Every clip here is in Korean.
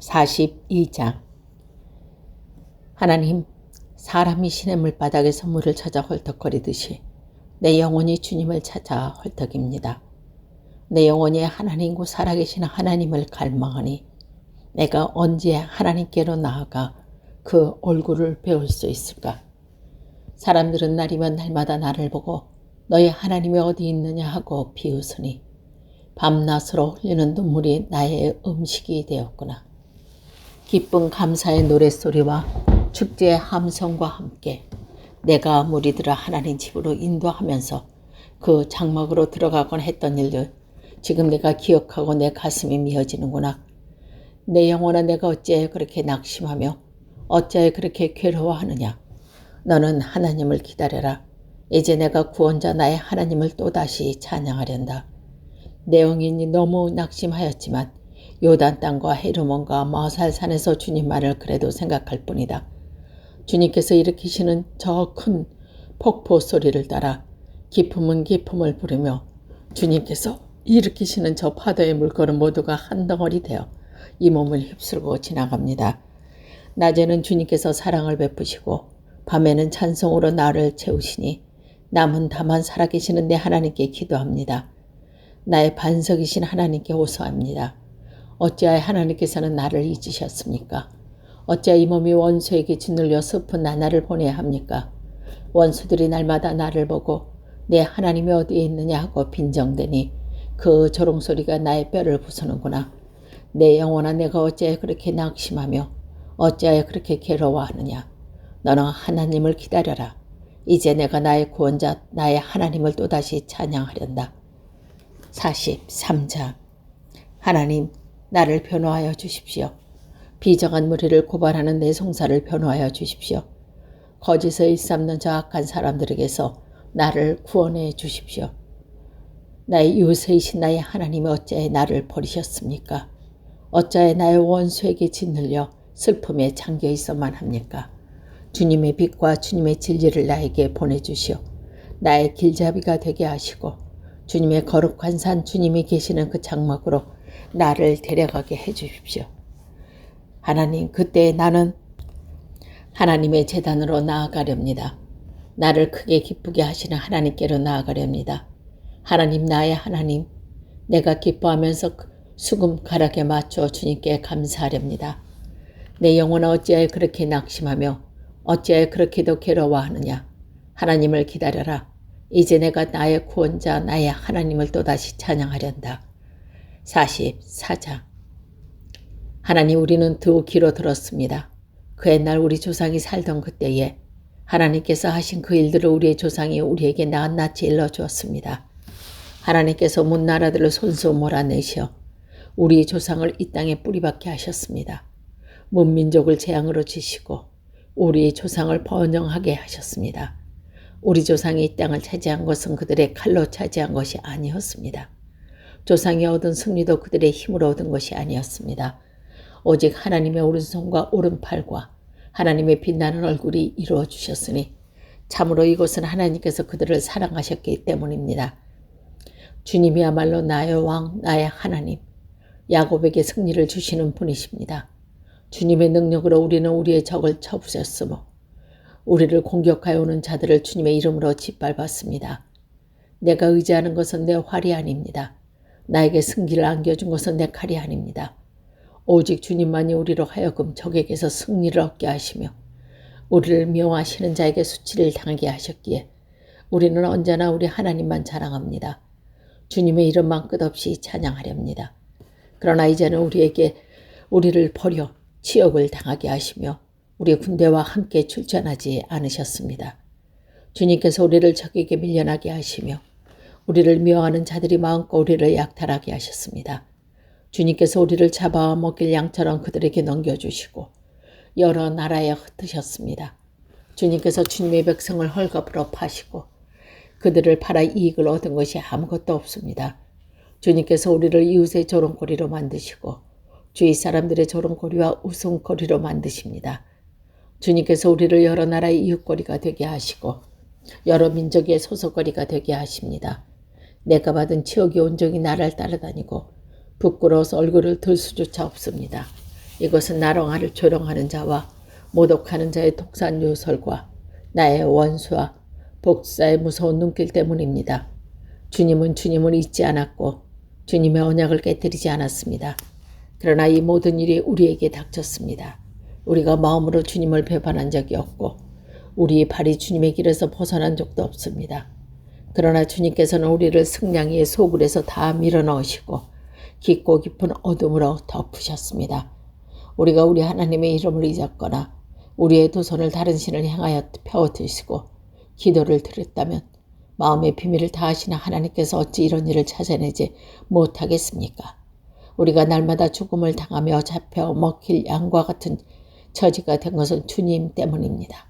42장. 하나님, 사람이 시냇물 바닥에서 물을 찾아 헐떡거리듯이 내 영혼이 주님을 찾아 헐떡입니다. 내 영혼이 하나님과 살아계신 하나님을 갈망하니 내가 언제 하나님께로 나아가 그 얼굴을 배울 수 있을까? 사람들은 날이면 날마다 나를 보고 너희 하나님이 어디 있느냐 하고 비웃으니 밤낮으로 흘리는 눈물이 나의 음식이 되었구나. 기쁜 감사의 노랫소리와 축제의 함성과 함께 내가 무리들을 하나님 집으로 인도하면서 그 장막으로 들어가곤 했던 일들, 지금 내가 기억하고 내 가슴이 미어지는구나. 내 영혼아, 내가 어찌하여 그렇게 낙심하며 어찌하여 그렇게 괴로워하느냐. 너는 하나님을 기다려라. 이제 내가 구원자 나의 하나님을 또다시 찬양하련다. 내 영혼이 너무 낙심하였지만 요단 땅과 헤르몬과 머살산에서 주님만을 그래도 생각할 뿐이다. 주님께서 일으키시는 저 큰 폭포 소리를 따라 기품은 기품을 부르며 주님께서 일으키시는 저 파도의 물결은 모두가 한 덩어리 되어 이 몸을 휩쓸고 지나갑니다. 낮에는 주님께서 사랑을 베푸시고 밤에는 찬송으로 나를 채우시니 남은 다만 살아계시는 내 하나님께 기도합니다. 나의 반석이신 하나님께 호소합니다. 어찌하여 하나님께서는 나를 잊으셨습니까? 어찌하여 이 몸이 원수에게 짓눌려 슬픈 나날을 보내야 합니까? 원수들이 날마다 나를 보고 내 하나님이 어디에 있느냐 하고 빈정대니 그 조롱소리가 나의 뼈를 부수는구나. 내 영혼아, 내가 어찌하여 그렇게 낙심하며 어찌하여 그렇게 괴로워하느냐. 너는 하나님을 기다려라. 이제 내가 나의 구원자 나의 하나님을 또다시 찬양하련다. 43장. 하나님, 나를 변호하여 주십시오. 비정한 무리를 고발하는 내 송사를 변호하여 주십시오. 거짓을 일삼는 저 악한 사람들에게서 나를 구원해 주십시오. 나의 요새이신 나의 하나님이 어찌하여 나를 버리셨습니까? 어찌하여 나의 원수에게 짓눌려 슬픔에 잠겨 있어만 합니까? 주님의 빛과 주님의 진리를 나에게 보내주시오. 나의 길잡이가 되게 하시고 주님의 거룩한 산 주님이 계시는 그 장막으로 나를 데려가게 해주십시오. 하나님, 그때 나는 하나님의 제단으로 나아가렵니다. 나를 크게 기쁘게 하시는 하나님께로 나아가렵니다. 하나님, 나의 하나님, 내가 기뻐하면서 수금 가락에 맞춰 주님께 감사하렵니다. 내 영혼아, 어찌하여 그렇게 낙심하며 어찌하여 그렇게도 괴로워하느냐. 하나님을 기다려라. 이제 내가 나의 구원자 나의 하나님을 또다시 찬양하련다. 44장. 하나님, 우리는 두 귀로 들었습니다. 그 옛날 우리 조상이 살던 그때에 하나님께서 하신 그 일들을 우리의 조상이 우리에게 낱낱이 일러주었습니다. 하나님께서 문나라들을 손수 몰아내시어 우리 조상을 이 땅에 뿌리박게 하셨습니다. 문민족을 재앙으로 치시고 우리 조상을 번영하게 하셨습니다. 우리 조상이 이 땅을 차지한 것은 그들의 칼로 차지한 것이 아니었습니다. 조상이 얻은 승리도 그들의 힘으로 얻은 것이 아니었습니다. 오직 하나님의 오른손과 오른팔과 하나님의 빛나는 얼굴이 이루어 주셨으니 참으로 이것은 하나님께서 그들을 사랑하셨기 때문입니다. 주님이야말로 나의 왕, 나의 하나님, 야곱에게 승리를 주시는 분이십니다. 주님의 능력으로 우리는 우리의 적을 쳐부셨으며 우리를 공격하여 오는 자들을 주님의 이름으로 짓밟았습니다. 내가 의지하는 것은 내 활이 아닙니다. 나에게 승기를 안겨준 것은 내 칼이 아닙니다. 오직 주님만이 우리로 하여금 적에게서 승리를 얻게 하시며 우리를 미워하시는 자에게 수치를 당하게 하셨기에 우리는 언제나 우리 하나님만 자랑합니다. 주님의 이름만 끝없이 찬양하렵니다. 그러나 이제는 우리를 버려 치욕을 당하게 하시며 우리 군대와 함께 출전하지 않으셨습니다. 주님께서 우리를 적에게 밀려나게 하시며 우리를 미워하는 자들이 마음껏 우리를 약탈하게 하셨습니다. 주님께서 우리를 잡아 먹일 양처럼 그들에게 넘겨주시고 여러 나라에 흩으셨습니다. 주님께서 주님의 백성을 헐겁으로 파시고 그들을 팔아 이익을 얻은 것이 아무것도 없습니다. 주님께서 우리를 이웃의 조롱거리로 만드시고 주위 사람들의 조롱거리와 웃음거리로 만드십니다. 주님께서 우리를 여러 나라의 이웃거리가 되게 하시고 여러 민족의 소속거리가 되게 하십니다. 내가 받은 치욕이 온종일 나를 따라다니고 부끄러워서 얼굴을 들 수조차 없습니다. 이것은 나롱아를 조롱하는 자와 모독하는 자의 독산 요설과 나의 원수와 복사의 무서운 눈길 때문입니다. 주님은 주님을 잊지 않았고 주님의 언약을 깨뜨리지 않았습니다. 그러나 이 모든 일이 우리에게 닥쳤습니다. 우리가 마음으로 주님을 배반한 적이 없고 우리의 발이 주님의 길에서 벗어난 적도 없습니다. 그러나 주님께서는 우리를 승냥이의 소굴에서 다 밀어넣으시고 깊고 깊은 어둠으로 덮으셨습니다. 우리가 우리 하나님의 이름을 잊었거나 우리의 두 손을 다른 신을 향하여 펴드시고 기도를 드렸다면 마음의 비밀을 다하시는 하나님께서 어찌 이런 일을 찾아내지 못하겠습니까? 우리가 날마다 죽음을 당하며 잡혀 먹힐 양과 같은 처지가 된 것은 주님 때문입니다.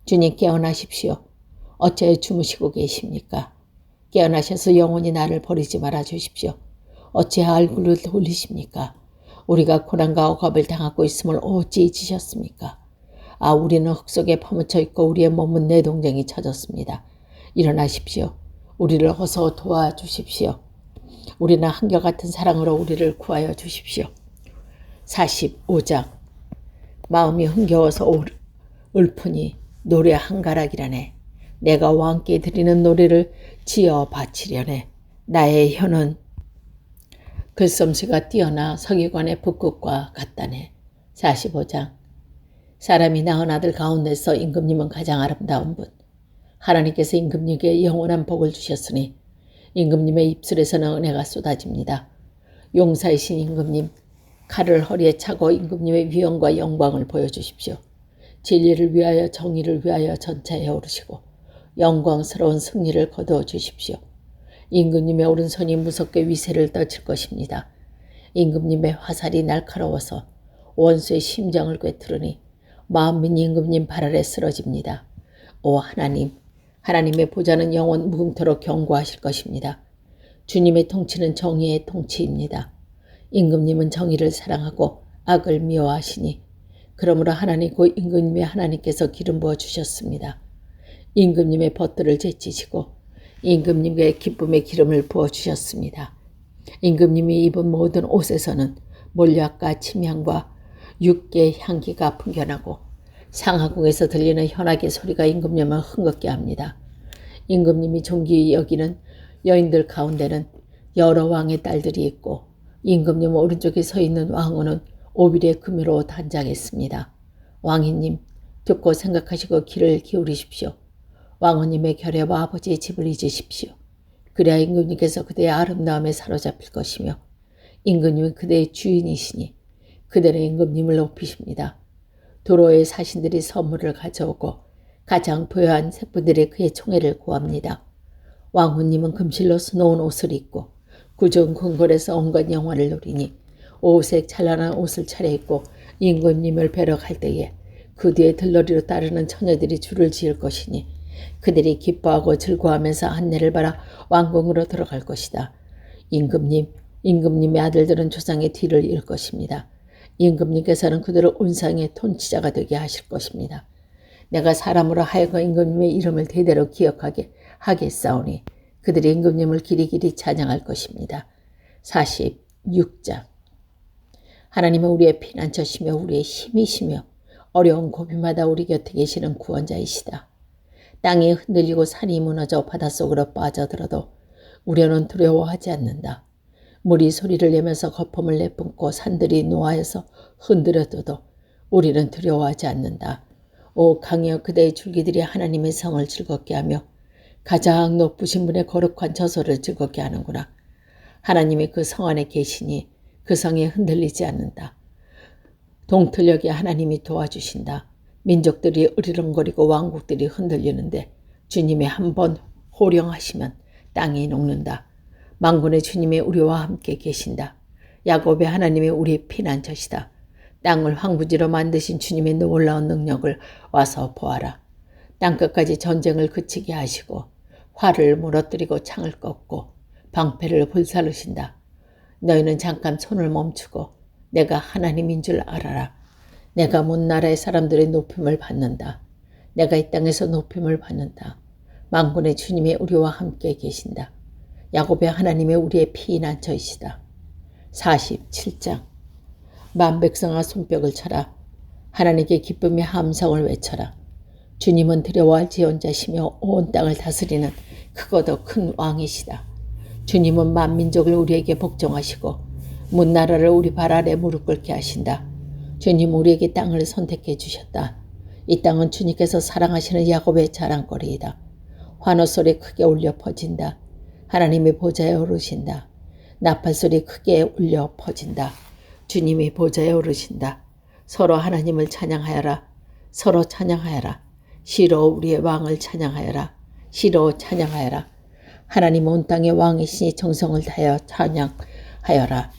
주님 깨어나십시오. 어째 주무시고 계십니까? 깨어나셔서 영원히 나를 버리지 말아 주십시오. 어찌 얼굴을 돌리십니까? 우리가 고난과 억압을 당하고 있음을 어찌 잊으셨습니까? 아, 우리는 흙 속에 파묻혀 있고 우리의 몸은 내동댕이 쳐졌습니다. 일어나십시오. 우리를 어서 도와주십시오. 우리는 한결같은 사랑으로 우리를 구하여 주십시오. 45장 마음이 흥겨워서 울프니 노래 한가락이라네. 내가 왕께 드리는 노래를 지어 바치려네. 나의 혀는 글솜씨가 뛰어나 서기관의 북극과 같다네. 45장 사람이 낳은 아들 가운데서 임금님은 가장 아름다운 분. 하나님께서 임금님에게 영원한 복을 주셨으니 임금님의 입술에서는 은혜가 쏟아집니다. 용사이신 임금님, 칼을 허리에 차고 임금님의 위엄과 영광을 보여주십시오. 진리를 위하여 정의를 위하여 전차에 오르시고 영광스러운 승리를 거두어 주십시오. 임금님의 오른손이 무섭게 위세를 떨칠 것입니다. 임금님의 화살이 날카로워서 원수의 심장을 꿰뚫으니 만민이 임금님 발 아래 쓰러집니다. 오 하나님, 하나님의 보좌는 영원 무궁토록 견고하실 것입니다. 주님의 통치는 정의의 통치입니다. 임금님은 정의를 사랑하고 악을 미워하시니 그러므로 하나님 곧 임금님의 하나님께서 기름 부어 주셨습니다. 임금님의 벗들을 제치시고 임금님께 기쁨의 기름을 부어 주셨습니다. 임금님이 입은 모든 옷에서는 몰약과 침향과 육계 향기가 풍겨나고 상하궁에서 들리는 현악의 소리가 임금님을 흥겁게 합니다. 임금님이 존귀히 여기는 여인들 가운데는 여러 왕의 딸들이 있고 임금님 오른쪽에 서 있는 왕후는 오빌의 금으로 단장했습니다. 왕이님, 듣고 생각하시고 귀를 기울이십시오. 왕후님의 결례와 아버지의 집을 잊으십시오. 그래야 임금님께서 그대의 아름다움에 사로잡힐 것이며 임금님이 그대의 주인이시니 그대는 임금님을 높이십니다. 도로의 사신들이 선물을 가져오고 가장 부유한 색분들이 그의 총애를 구합니다. 왕후님은 금실로 수놓은 옷을 입고 구중 궁궐에서 온갖 영화를 누리니 오색 찬란한 옷을 차려입고 임금님을 뵈러 갈 때에 그 뒤에 들러리로 따르는 처녀들이 줄을 지을 것이니 그들이 기뻐하고 즐거워하면서 안내를 받아 왕궁으로 들어갈 것이다. 임금님의 아들들은 조상의 뒤를 이을 것입니다. 임금님께서는 그들을 온상의 통치자가 되게 하실 것입니다. 내가 사람으로 하여금 임금님의 이름을 대대로 기억하게 하겠사오니 그들이 임금님을 길이길이 찬양할 것입니다. 46장 하나님은 우리의 피난처시며 우리의 힘이시며 어려운 고비마다 우리 곁에 계시는 구원자이시다. 땅이 흔들리고 산이 무너져 바닷속으로 빠져들어도 우리는 두려워하지 않는다. 물이 소리를 내면서 거품을 내뿜고 산들이 노하여서 흔들어도 우리는 두려워하지 않는다. 오 강이여 그대의 줄기들이 하나님의 성을 즐겁게 하며 가장 높으신 분의 거룩한 저소를 즐겁게 하는구나. 하나님이 그 성 안에 계시니 그 성이 흔들리지 않는다. 동틀녘에 하나님이 도와주신다. 민족들이 으르렁거리고 왕국들이 흔들리는데 주님이 한번 호령하시면 땅이 녹는다. 만군의 주님이 우리와 함께 계신다. 야곱의 하나님이 우리의 피난처시다. 땅을 황부지로 만드신 주님의 놀라운 능력을 와서 보아라. 땅끝까지 전쟁을 그치게 하시고 활을 무너뜨리고 창을 꺾고 방패를 불사르신다. 너희는 잠깐 손을 멈추고 내가 하나님인 줄 알아라. 내가 먼 나라의 사람들의 높임을 받는다. 내가 이 땅에서 높임을 받는다. 만군의 주님이 우리와 함께 계신다. 야곱의 하나님의 우리의 피난처이시다. 47장 만백성아 손뼉을 쳐라. 하나님께 기쁨의 함성을 외쳐라. 주님은 두려워할 지존자시며 온 땅을 다스리는 크고도 큰 왕이시다. 주님은 만민족을 우리에게 복종하시고 문나라를 우리 발 아래 무릎 꿇게 하신다. 주님 우리에게 땅을 선택해 주셨다. 이 땅은 주님께서 사랑하시는 야곱의 자랑거리이다. 환호소리 크게 울려 퍼진다. 하나님의 보좌에 오르신다. 나팔소리 크게 울려 퍼진다. 주님이 보좌에 오르신다. 서로 하나님을 찬양하여라. 서로 찬양하여라. 시로 우리의 왕을 찬양하여라. 시로 찬양하여라. 하나님 온 땅의 왕이시니 정성을 다하여 찬양하여라.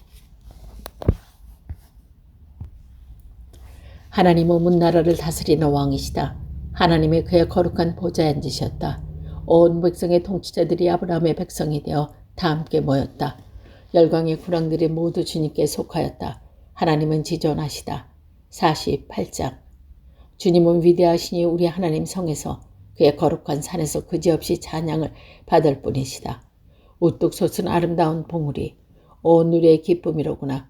하나님은 문나라를 다스리는 왕이시다. 하나님의 그의 거룩한 보좌에 앉으셨다. 온 백성의 통치자들이 아브라함의 백성이 되어 다 함께 모였다. 열강의 군왕들이 모두 주님께 속하였다. 하나님은 지존하시다. 48장. 주님은 위대하시니 우리 하나님 성에서 그의 거룩한 산에서 그지없이 찬양을 받을 뿐이시다. 우뚝 솟은 아름다운 봉우리, 온 누리의 기쁨이로구나.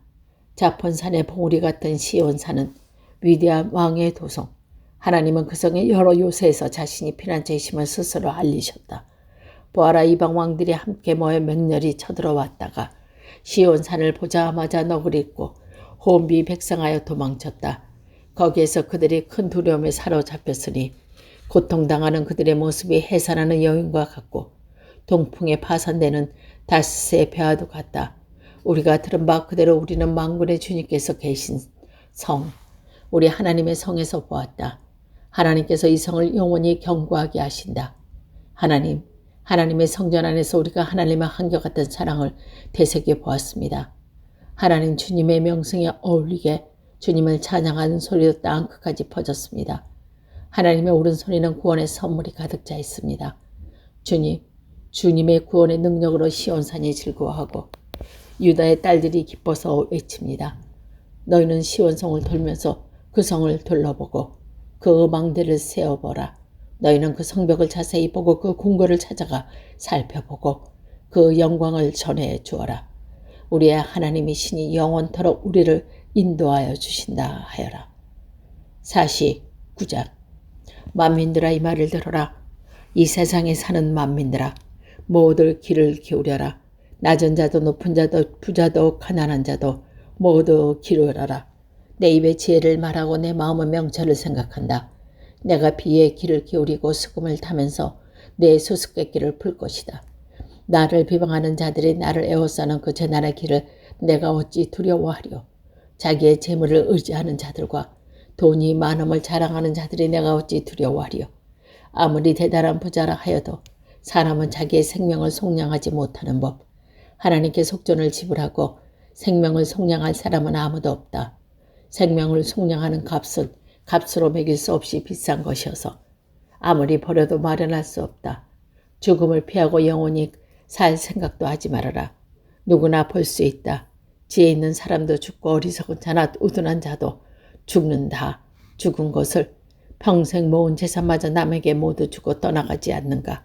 자폰산의 봉우리 같은 시온산은 위대한 왕의 도성. 하나님은 그 성의 여러 요새에서 자신이 피난처이심을 스스로 알리셨다. 보아라, 이방 왕들이 함께 모여 맹렬히 쳐들어왔다가 시온산을 보자마자 너그립고 혼비 백상하여 도망쳤다. 거기에서 그들이 큰 두려움에 사로잡혔으니 고통당하는 그들의 모습이 해산하는 여인과 같고 동풍에 파산되는 다스의 배와도 같다. 우리가 들은 바 그대로 우리는 만군의 주님께서 계신 성, 우리 하나님의 성에서 보았다. 하나님께서 이 성을 영원히 견고하게 하신다. 하나님의 성전 안에서 우리가 하나님의 한결같은 사랑을 되새겨 보았습니다. 하나님 주님의 명성에 어울리게 주님을 찬양하는 소리도 땅 끝까지 퍼졌습니다. 하나님의 오른손에는 구원의 선물이 가득 차 있습니다. 주님의 구원의 능력으로 시온산이 즐거워하고 유다의 딸들이 기뻐서 외칩니다. 너희는 시온성을 돌면서 그 성을 둘러보고 그 망대를 세어보라. 너희는 그 성벽을 자세히 보고 그 궁궐을 찾아가 살펴보고 그 영광을 전해 주어라. 우리의 하나님이 신이 영원토록 우리를 인도하여 주신다 하여라. 49장. 만민들아, 이 말을 들어라. 이 세상에 사는 만민들아, 모두 귀를 기울여라. 낮은 자도 높은 자도 부자도 가난한 자도 모두 기울여라. 내 입에 지혜를 말하고 내 마음은 명철을 생각한다. 내가 비에 귀를 기울이고 수금을 타면서 내 수수께끼를 풀 것이다. 나를 비방하는 자들이 나를 에워싸는 그 재난의 길을 내가 어찌 두려워하리요. 자기의 재물을 의지하는 자들과 돈이 많음을 자랑하는 자들이 내가 어찌 두려워하리요. 아무리 대단한 부자라 하여도 사람은 자기의 생명을 속량하지 못하는 법. 하나님께 속전을 지불하고 생명을 속량할 사람은 아무도 없다. 생명을 속량하는 값은 값으로 매길 수 없이 비싼 것이어서 아무리 버려도 마련할 수 없다. 죽음을 피하고 영원히 살 생각도 하지 말아라. 누구나 볼 수 있다. 지혜 있는 사람도 죽고 어리석은 자나 우둔한 자도 죽는다. 죽은 것을 평생 모은 재산마저 남에게 모두 주고 떠나가지 않는가.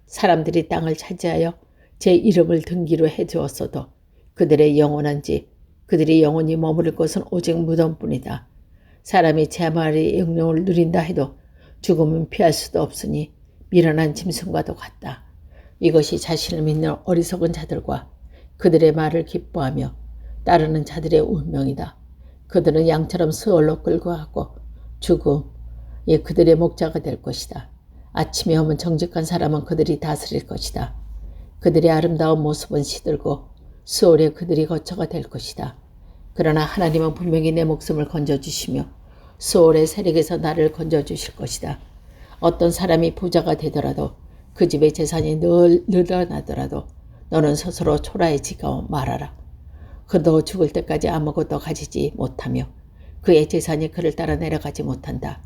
사람들이 땅을 차지하여 제 이름을 등기로 해주었어도 그들의 영원한 집, 그들이 영원히 머무를 곳은 오직 무덤뿐이다. 사람이 제 말의 영령을 누린다 해도 죽음은 피할 수도 없으니 미련한 짐승과도 같다. 이것이 자신을 믿는 어리석은 자들과 그들의 말을 기뻐하며 따르는 자들의 운명이다. 그들은 양처럼 수월로 끌고 가고 죽음이 그들의 목자가 될 것이다. 아침에 오면 정직한 사람은 그들이 다스릴 것이다. 그들의 아름다운 모습은 시들고 수월에 그들이 거처가 될 것이다. 그러나 하나님은 분명히 내 목숨을 건져주시며 수월의 세력에서 나를 건져주실 것이다. 어떤 사람이 부자가 되더라도 그 집의 재산이 늘 늘어나더라도 너는 스스로 초라해지고 말아라. 그도 죽을 때까지 아무것도 가지지 못하며 그의 재산이 그를 따라 내려가지 못한다.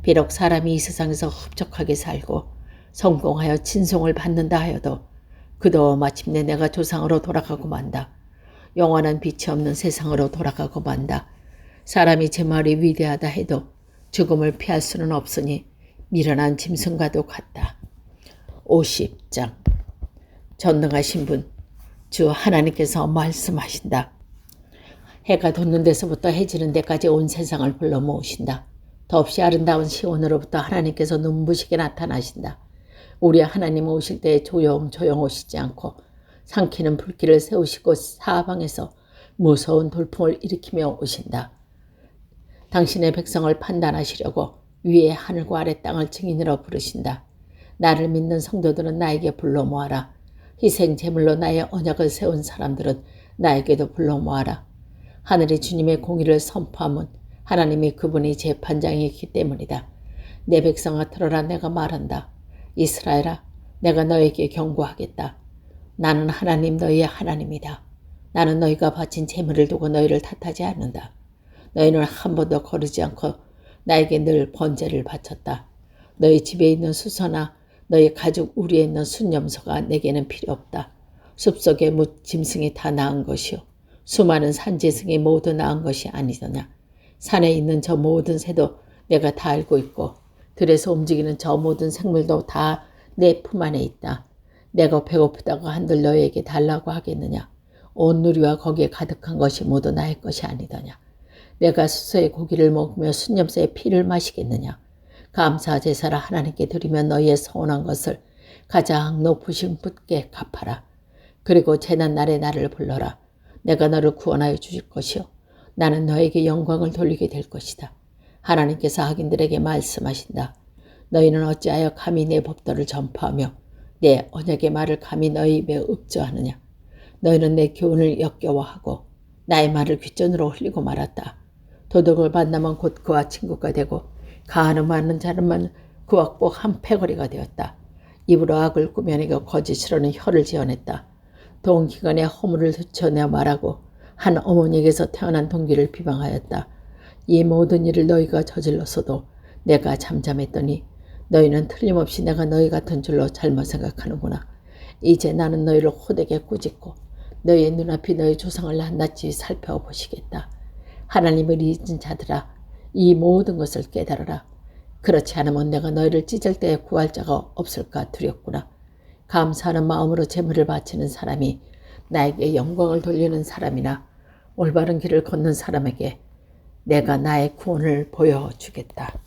비록 사람이 이 세상에서 흡족하게 살고 성공하여 친송을 받는다 하여도 그도 마침내 내가 조상으로 돌아가고 만다. 영원한 빛이 없는 세상으로 돌아가고 만다. 사람이 제 말이 위대하다 해도 죽음을 피할 수는 없으니 미련한 짐승과도 같다. 50장. 전능하신 분, 주 하나님께서 말씀하신다. 해가 돋는 데서부터 해지는 데까지 온 세상을 불러 모으신다. 더없이 아름다운 시온으로부터 하나님께서 눈부시게 나타나신다. 우리 하나님 오실 때 조용조용 오시지 않고 삼키는 불길을 세우시고 사방에서 무서운 돌풍을 일으키며 오신다. 당신의 백성을 판단하시려고 위에 하늘과 아래 땅을 증인으로 부르신다. 나를 믿는 성도들은 나에게 불러 모아라. 희생 제물로 나의 언약을 세운 사람들은 나에게도 불러 모아라. 하늘이 주님의 공의를 선포함은 하나님이 그분이 재판장이기 때문이다. 내 백성아 들어라, 내가 말한다. 이스라엘아, 내가 너에게 경고하겠다. 나는 하나님 너희의 하나님이다. 나는 너희가 바친 제물을 두고 너희를 탓하지 않는다. 너희는 한 번도 거르지 않고 나에게 늘 번제를 바쳤다. 너희 집에 있는 수소나 너희 가죽 우리에 있는 순염소가 내게는 필요 없다. 숲속의 짐승이 다 나은 것이요 수많은 산지승이 모두 나은 것이 아니더냐. 산에 있는 저 모든 새도 내가 다 알고 있고 들에서 움직이는 저 모든 생물도 다 내 품 안에 있다. 내가 배고프다고 한들 너희에게 달라고 하겠느냐. 온 누리와 거기에 가득한 것이 모두 나의 것이 아니더냐. 내가 수소의 고기를 먹으며 순염소의 피를 마시겠느냐. 감사 제사를 하나님께 드리며 너희의 서운한 것을 가장 높으신 분께 갚아라. 그리고 재난날에 나를 불러라. 내가 너를 구원하여 주실 것이요 나는 너에게 영광을 돌리게 될 것이다. 하나님께서 악인들에게 말씀하신다. 너희는 어찌하여 감히 내 법도를 전파하며 내 언약의 말을 감히 너희 입에 읍조하느냐. 너희는 내 교훈을 역겨워하고 나의 말을 귓전으로 흘리고 말았다. 도덕을 만나면 곧 그와 친구가 되고 가늠하는 자는 그와 꼭 한 패거리가 되었다. 입으로 악을 꾸며내고 거짓으로는 혀를 지어냈다. 동기간에 허물을 훔쳐내 말하고 한 어머니에게서 태어난 동기를 비방하였다. 이 모든 일을 너희가 저질렀어도 내가 잠잠했더니 너희는 틀림없이 내가 너희 같은 줄로 잘못 생각하는구나. 이제 나는 너희를 호되게 꾸짖고 너희의 눈앞이 너희 조상을 낱낱이 살펴보시겠다. 하나님을 잊은 자들아, 이 모든 것을 깨달아라. 그렇지 않으면 내가 너희를 찢을 때에 구할 자가 없을까 두렵구나. 감사하는 마음으로 제물을 바치는 사람이 나에게 영광을 돌리는 사람이나 올바른 길을 걷는 사람에게 내가 나의 구원을 보여주겠다.